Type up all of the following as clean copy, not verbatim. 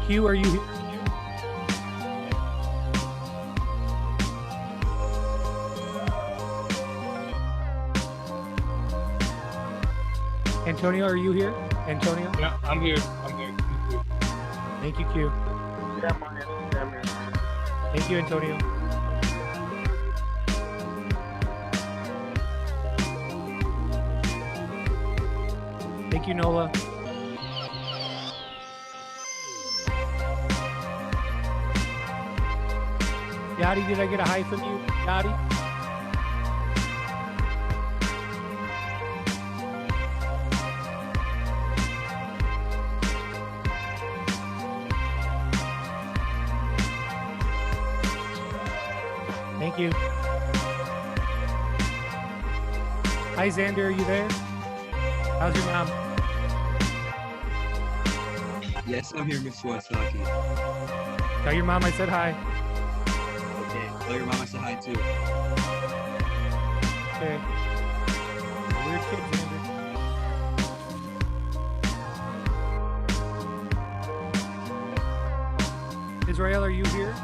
Q, are you here? Antonio, are you here? Antonio? Yeah, I'm here. I'm here. Thank you, Q. Yeah, I'm here. Thank you, Antonio. Thank you, Nola. Yadi, did I get a hi from you? Yadi? Thank you. Hi, Xander, are you there? How's your mom? Yes, I'm here, Mr. Wasaki. Tell your mom I said hi. Okay, tell your mom I said hi too. Okay. Weird kid, Xander. Israel, are you here?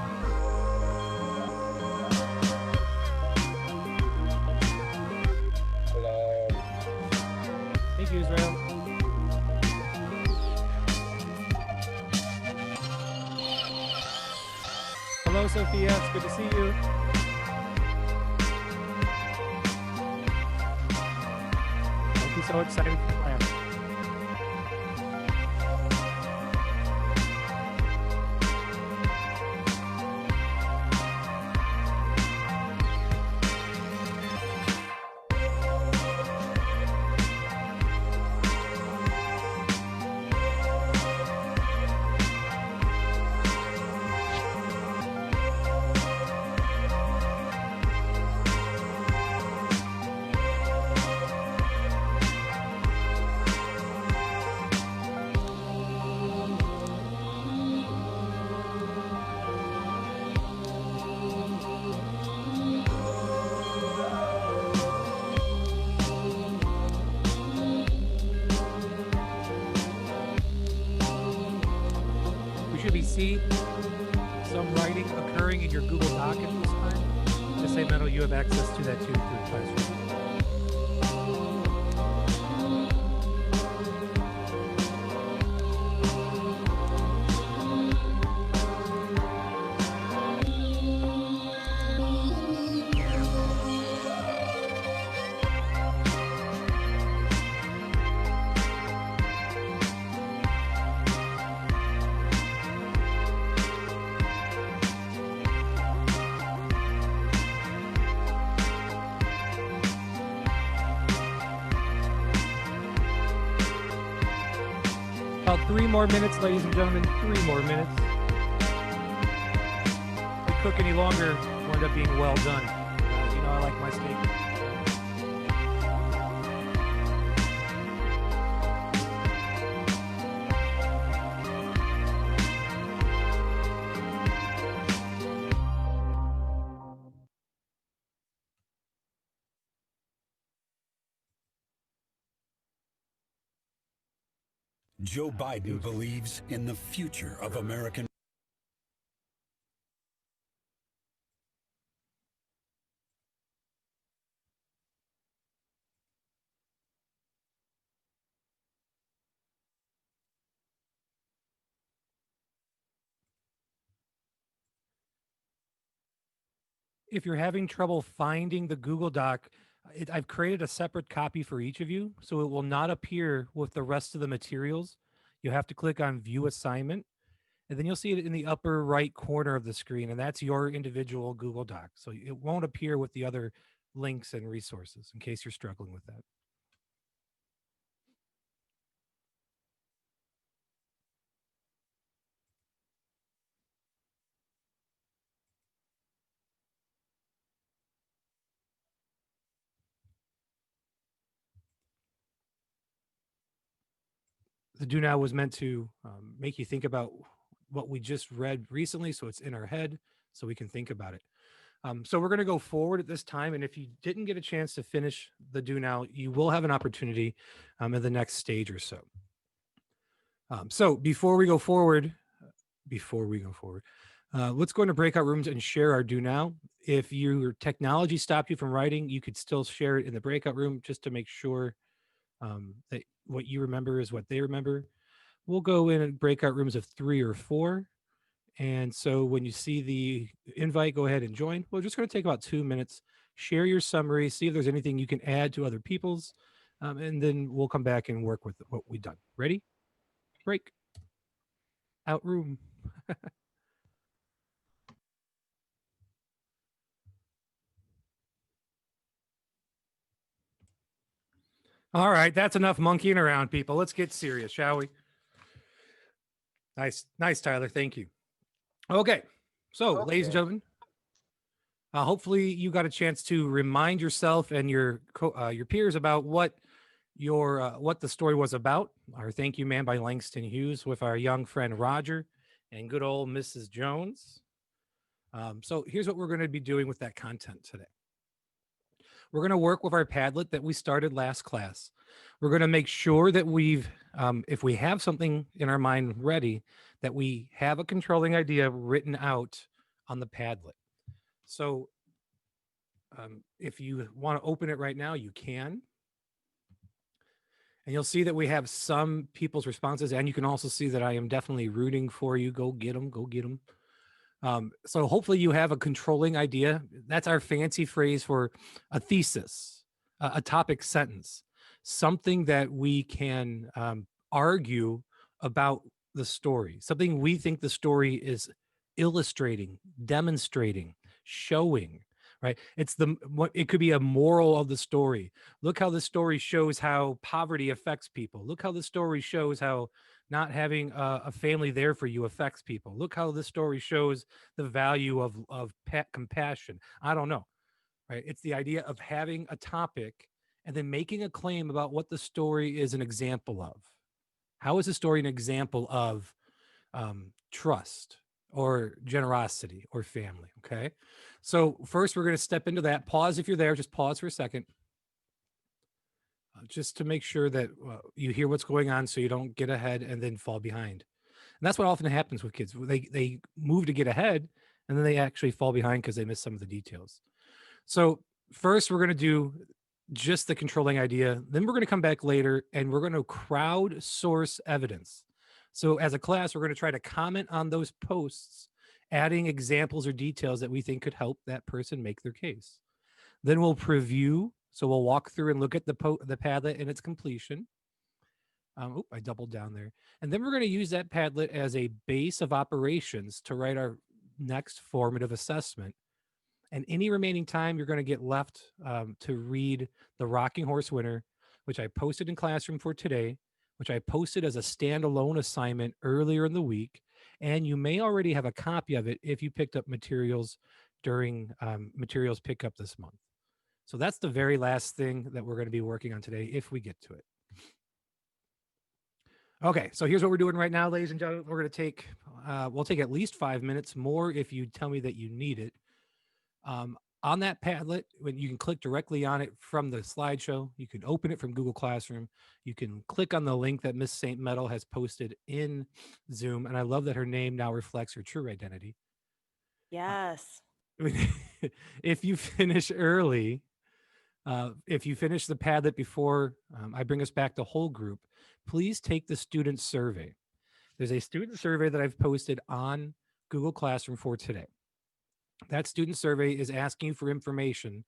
Hello. Thank you, Israel. Hello, Sophia. It's good to see you. Don't be so excited for the plan. See some writing occurring in your Google Doc at this time. Just say, Metal, you have access to that too through Classroom. About 3 more minutes, ladies and gentlemen. 3 more minutes. If we cook any longer, we'll end up being well done. You know, I like my steak. Joe Biden believes in the future of American. If you're having trouble finding the Google Doc, I've created a separate copy for each of you, so it will not appear with the rest of the materials. You have to click on View Assignment, and then you'll see it in the upper right corner of the screen, and that's your individual Google Doc. So it won't appear with the other links and resources in case you're struggling with that. The Do Now was meant to make you think about what we just read recently, so it's in our head, so we can think about it. So we're going to go forward at this time, and if you didn't get a chance to finish the Do Now, you will have an opportunity in the next stage or so. So before we go forward, before we go forward. Let's go into breakout rooms and share our do now. If your technology stopped you from writing, you could still share it in the breakout room just to make sure that what you remember is what they remember. We'll go in breakout rooms of 3 or 4. And so when you see the invite, go ahead and join. We're just going to take about 2 minutes, share your summary, see if there's anything you can add to other people's, and then we'll come back and work with what we've done. Ready? Break. Out room. All right, that's enough monkeying around, people. Let's get serious, shall we? Nice, Tyler. Thank you. Okay, so ladies and gentlemen, hopefully you got a chance to remind yourself and your peers about what the story was about. Our thank you man by Langston Hughes with our young friend Roger and good old Mrs. Jones. So here's what we're going to be doing with that content today. We're going to work with our Padlet that we started last class. We're going to make sure that if we have something in our mind ready, that we have a controlling idea written out on the Padlet. So if you want to open it right now, you can. And you'll see that we have some people's responses, and you can also see that I am definitely rooting for you. Go get them, go get them. So hopefully you have a controlling idea. That's our fancy phrase for a thesis, a topic sentence, something that we can argue about the story, something we think the story is illustrating, demonstrating, showing, right? It could be a moral of the story. Look how the story shows how poverty affects people. Look how the story shows how not having a family there for you affects people. Look how this story shows the value of compassion. I don't know, right? It's the idea of having a topic and then making a claim about what the story is an example of. How is the story an example of trust or generosity or family? Okay. So first we're going to step into that. Pause if you're there. Just pause for a second. Just to make sure that you hear what's going on so you don't get ahead and then fall behind. And that's what often happens with kids. They move to get ahead and then they actually fall behind because they miss some of the details. So first we're going to do just the controlling idea. Then we're going to come back later and we're going to crowdsource evidence. So as a class, we're going to try to comment on those posts, adding examples or details that we think could help that person make their case. Then we'll preview. So we'll walk through and look at the Padlet in its completion. I doubled down there. And then we're going to use that Padlet as a base of operations to write our next formative assessment. And any remaining time you're going to get left to read The Rocking Horse Winner, which I posted in Classroom for today, which I posted as a standalone assignment earlier in the week. And you may already have a copy of it if you picked up materials during materials pickup this month. So that's the very last thing that we're going to be working on today if we get to it. Okay, so here's what we're doing right now, ladies and gentlemen. We're going to take, we'll take at least 5 minutes more if you tell me that you need it. On that Padlet, when you can click directly on it from the slideshow, you can open it from Google Classroom. You can click on the link that Miss St. Meadow has posted in Zoom. And I love that her name now reflects her true identity. Yes. If you finish early, if you finish the Padlet before I bring us back to whole group, please take the student survey. There's a student survey that I've posted on Google Classroom for today. That student survey is asking you for information.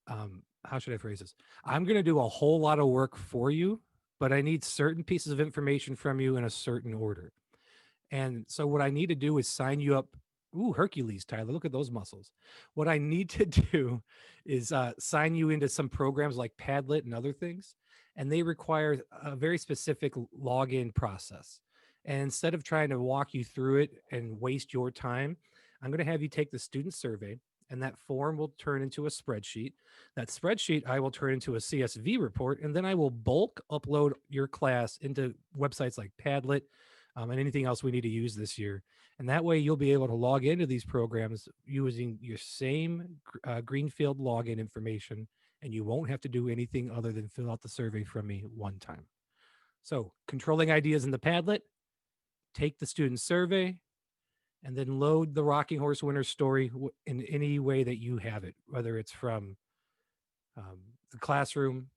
How should I phrase this? I'm going to do a whole lot of work for you, but I need certain pieces of information from you in a certain order. And so what I need to do is sign you up. Ooh, Hercules, Tyler, look at those muscles. What I need to do is sign you into some programs like Padlet and other things. And they require a very specific login process. And instead of trying to walk you through it and waste your time, I'm going to have you take the student survey, and that form will turn into a spreadsheet. That spreadsheet I will turn into a CSV report, and then I will bulk upload your class into websites like Padlet and anything else we need to use this year. And that way you'll be able to log into these programs using your same Greenfield login information, and you won't have to do anything other than fill out the survey from me one time. So controlling ideas in the Padlet, take the student survey, and then load the Rocking Horse Winter story in any way that you have it, whether it's from the classroom.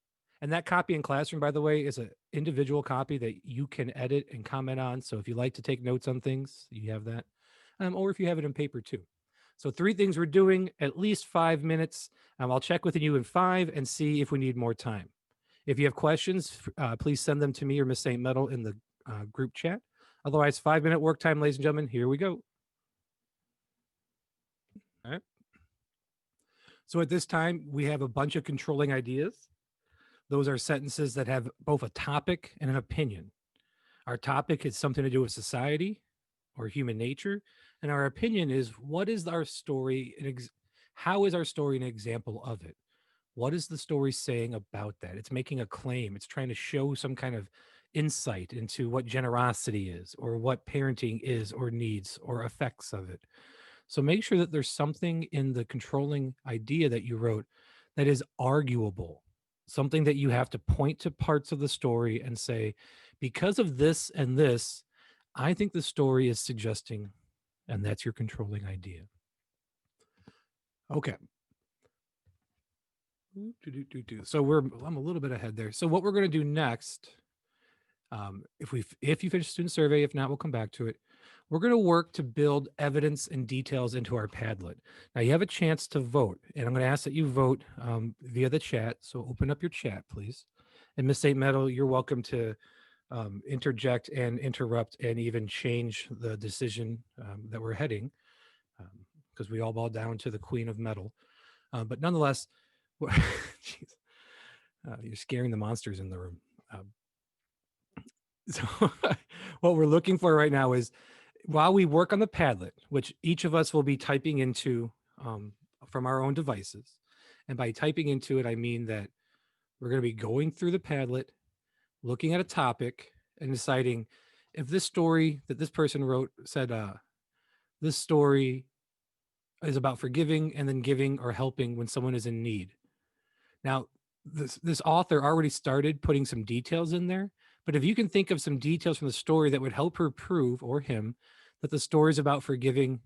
And that copy in classroom, by the way, is an individual copy that you can edit and comment on. So if you like to take notes on things, you have that. Or if you have it in paper too. So 3 things we're doing, at least 5 minutes. I'll check with you in 5 and see if we need more time. If you have questions, please send them to me or Miss St. Metal in the group chat. Otherwise, 5-minute work time, ladies and gentlemen. Here we go. All right. So at this time, we have a bunch of controlling ideas. Those are sentences that have both a topic and an opinion. Our topic is something to do with society or human nature. And our opinion is, what is our story? How is our story an example of it? What is the story saying about that? It's making a claim. It's trying to show some kind of insight into what generosity is or what parenting is or needs or effects of it. So make sure that there's something in the controlling idea that you wrote that is arguable, something that you have to point to parts of the story and say, because of this and this, I think the story is suggesting, and that's your controlling idea. Okay. So I'm a little bit ahead there. So what we're going to do next, if you finish the student survey, if not, we'll come back to it. We're going to work to build evidence and details into our Padlet. Now you have a chance to vote, and I'm going to ask that you vote via the chat. So open up your chat, please. And Miss St. Metal, you're welcome to interject and interrupt and even change the decision that we're heading, because we all bow down to the Queen of Metal. But nonetheless, geez, you're scaring the monsters in the room. So what we're looking for right now is, while we work on the Padlet, which each of us will be typing into from our own devices, and by typing into it, I mean that we're going to be going through the Padlet, looking at a topic, and deciding if this story that this person wrote said, this story is about forgiving and then giving or helping when someone is in need. Now, this author already started putting some details in there, but if you can think of some details from the story that would help her prove, or him, that the story is about forgiving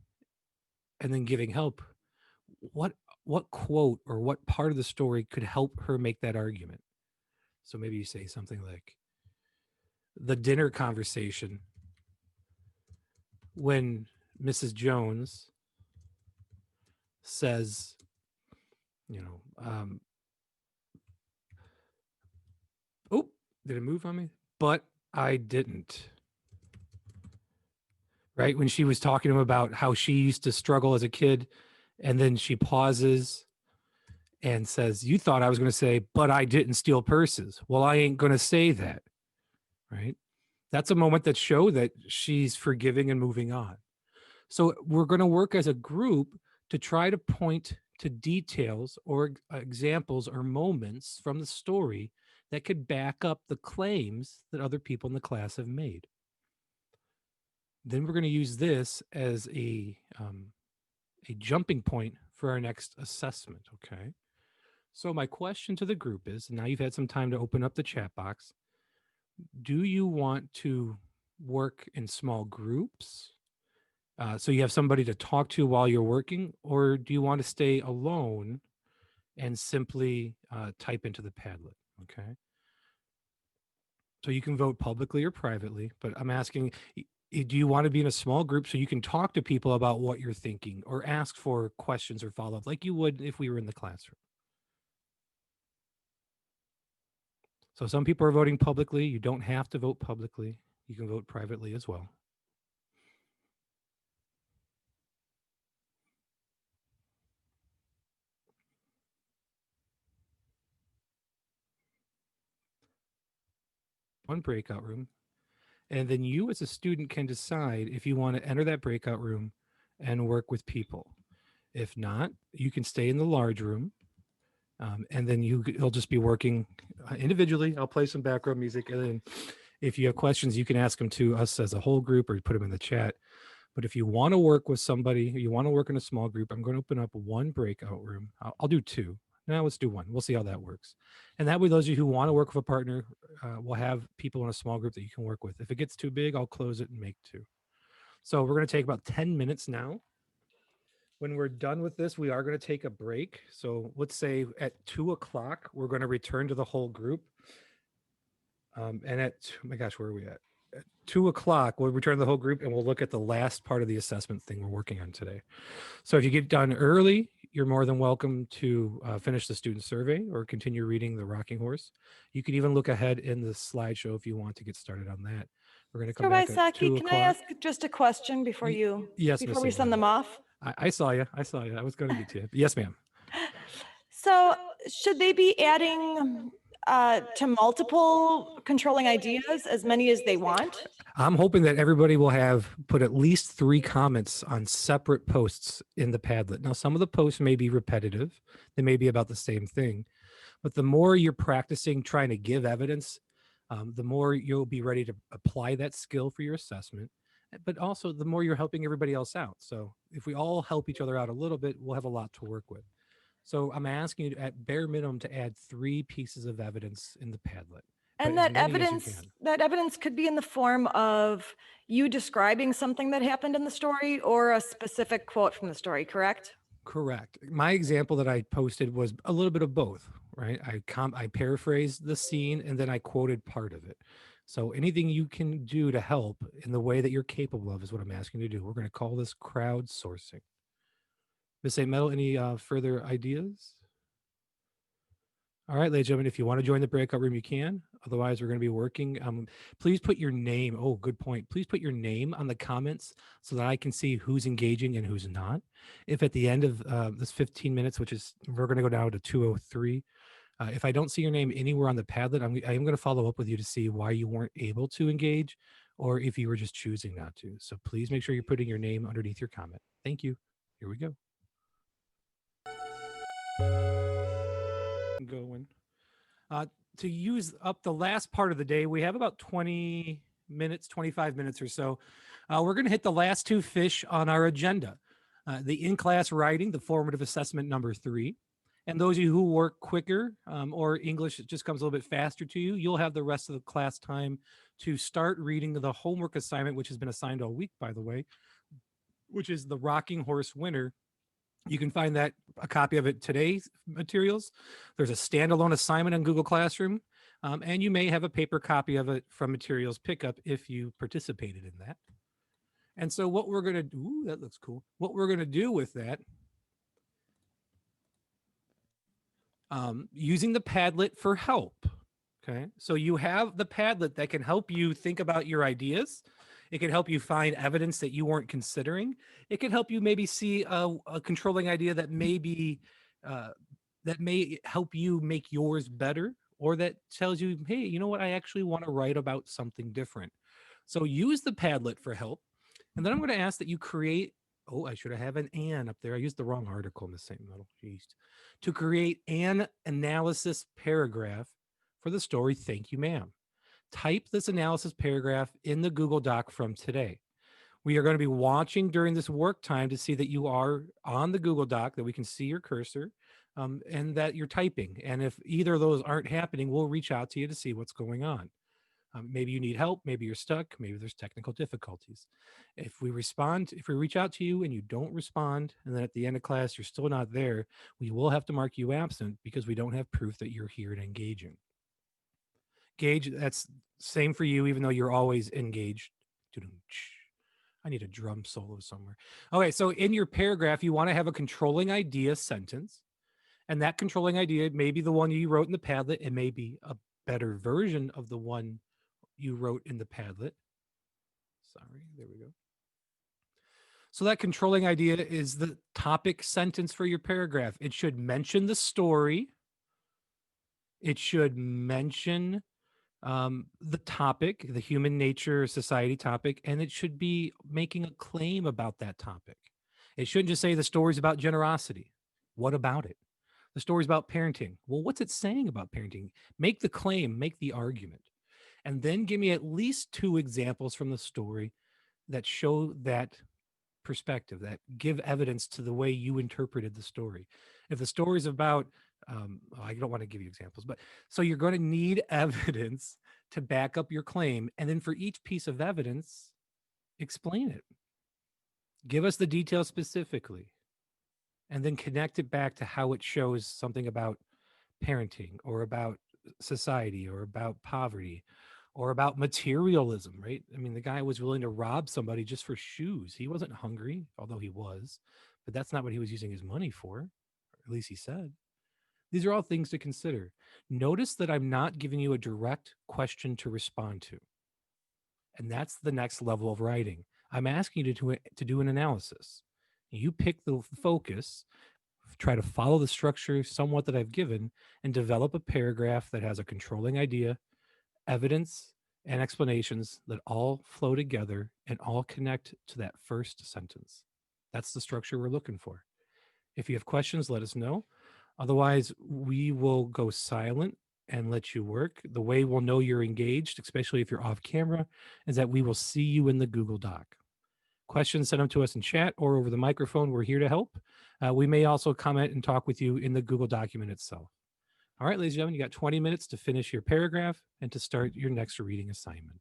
and then giving help, what quote or what part of the story could help her make that argument? So maybe you say something like, the dinner conversation when Mrs. Jones says, oh, did it move on me? But I didn't. Right? When she was talking to him about how she used to struggle as a kid, and then she pauses and says, you thought I was going to say, but I didn't steal purses. Well, I ain't going to say that. Right? That's a moment that shows that she's forgiving and moving on. So we're going to work as a group to try to point to details or examples or moments from the story that could back up the claims that other people in the class have made. Then we're going to use this as a jumping point for our next assessment, okay? So my question to the group is, now you've had some time to open up the chat box, do you want to work in small groups? So you have somebody to talk to while you're working, or do you want to stay alone and simply type into the Padlet, okay? So you can vote publicly or privately, but I'm asking, do you want to be in a small group so you can talk to people about what you're thinking or ask for questions or follow-up like you would if we were in the classroom? So some people are voting publicly. You don't have to vote publicly. You can vote privately as well. One breakout room. And then you as a student can decide if you want to enter that breakout room and work with people. If not, you can stay in the large room. And then you'll just be working individually. I'll play some background music. And then if you have questions, you can ask them to us as a whole group or put them in the chat. But if you want to work with somebody, you want to work in a small group, I'm going to open up one breakout room. I'll do 2. Now let's do one. We'll see how that works. And that way, those of you who want to work with a partner will have people in a small group that you can work with. If it gets too big, I'll close it and make two. So we're going to take about 10 minutes now. When we're done with this, we are going to take a break. So let's say at 2 o'clock, we're going to return to the whole group. And at, oh my gosh, where are we at? At 2 o'clock, we'll return to the whole group and we'll look at the last part of the assessment thing we're working on today. So if you get done early, you're more than welcome to finish the student survey or continue reading The Rocking Horse. You can even look ahead in the slideshow if you want to get started on that. We're going to come back at 2 Waisaki, can I o'clock. ask just a question before yes, before Miss we send them off? I saw you. I saw you. I was going to get to you. Yes, ma'am. So should they be adding to multiple controlling ideas, as many as they want? I'm hoping that everybody will have put at least 3 comments on separate posts in the Padlet. Now, some of the posts may be repetitive. They may be about the same thing. But the more you're practicing trying to give evidence, the more you'll be ready to apply that skill for your assessment. But also, the more you're helping everybody else out. So if we all help each other out a little bit, we'll have a lot to work with. So I'm asking you at bare minimum to add 3 pieces of evidence in the Padlet. And but as that many as you evidence, can. that evidence could be in the form of you describing something that happened in the story or a specific quote from the story, correct? Correct. My example that I posted was a little bit of both, right? I paraphrased the scene and then I quoted part of it. So anything you can do to help in the way that you're capable of is what I'm asking you to do. We're going to call this crowdsourcing. Miss A. Metal, any further ideas? All right, ladies and gentlemen, if you want to join the breakout room, you can. Otherwise, we're going to be working. Please put your name. Oh, good point. Please put your name on the comments so that I can see who's engaging and who's not. If at the end of this 15 minutes, which is, we're going to go down to 2:03. If I don't see your name anywhere on the Padlet, I am going to follow up with you to see why you weren't able to engage or if you were just choosing not to. So please make sure you're putting your name underneath your comment. Thank you. Here we go. Going. To use up the last part of the day, we have about 20 minutes, 25 minutes or so. We're going to hit the last 2 fish on our agenda. The in-class writing, the formative assessment number 3. And those of you who work quicker or English just comes a little bit faster to you, you'll have the rest of the class time to start reading the homework assignment, which has been assigned all week, by the way, which is The Rocking Horse Winner. You can find that a copy of it today's materials. There's a standalone assignment on Google Classroom, and you may have a paper copy of it from materials pickup if you participated in that. And so what we're going to do, that looks cool. What we're going to do with that, using the Padlet for help. Okay, so you have the Padlet that can help you think about your ideas. It can help you find evidence that you weren't considering. It can help you maybe see a controlling idea that may help you make yours better, or that tells you, hey, you know what? I actually want to write about something different. So use the Padlet for help. And then I'm going to ask that you create, oh, I should have an "and" up there. I used the wrong article in the same middle. Jeez. To create an analysis paragraph for the story, Thank You, Ma'am. Type this analysis paragraph in the Google Doc from today. We are going to be watching during this work time to see that you are on the Google Doc, that we can see your cursor, and that you're typing. And if either of those aren't happening, we'll reach out to you to see what's going on. Maybe you need help, maybe you're stuck, maybe there's technical difficulties. If we reach out to you and you don't respond, and then at the end of class you're still not there, we will have to mark you absent because we don't have proof that you're here and engaging. Gage, that's same for you, even though you're always engaged. I need a drum solo somewhere. Okay, so in your paragraph, you want to have a controlling idea sentence. And that controlling idea may be the one you wrote in the Padlet. It may be a better version of the one you wrote in the Padlet. Sorry, there we go. So that controlling idea is the topic sentence for your paragraph. It should mention the story. It should mention the topic, the human nature society topic, and it should be making a claim about that topic. It shouldn't just say the story's about generosity. What about it? The story's about parenting. Well, what's it saying about parenting? Make the claim, make the argument, and then give me at least 2 examples from the story that show that perspective, that give evidence to the way you interpreted the story. If the story is about I don't want to give you examples, but so you're going to need evidence to back up your claim. And then for each piece of evidence, explain it. Give us the details specifically, and then connect it back to how it shows something about parenting or about society or about poverty or about materialism, right? I mean, the guy was willing to rob somebody just for shoes. He wasn't hungry, although he was, but that's not what he was using his money for, or at least he said. These are all things to consider. Notice that I'm not giving you a direct question to respond to. And that's the next level of writing. I'm asking you to do an analysis. You pick the focus, try to follow the structure somewhat that I've given, and develop a paragraph that has a controlling idea, evidence, and explanations that all flow together and all connect to that first sentence. That's the structure we're looking for. If you have questions, let us know. Otherwise, we will go silent and let you work. The way we'll know you're engaged, especially if you're off camera, is that we will see you in the Google Doc. Questions, send them to us in chat or over the microphone. We're here to help. We may also comment and talk with you in the Google document itself. All right, ladies and gentlemen, you got 20 minutes to finish your paragraph and to start your next reading assignment.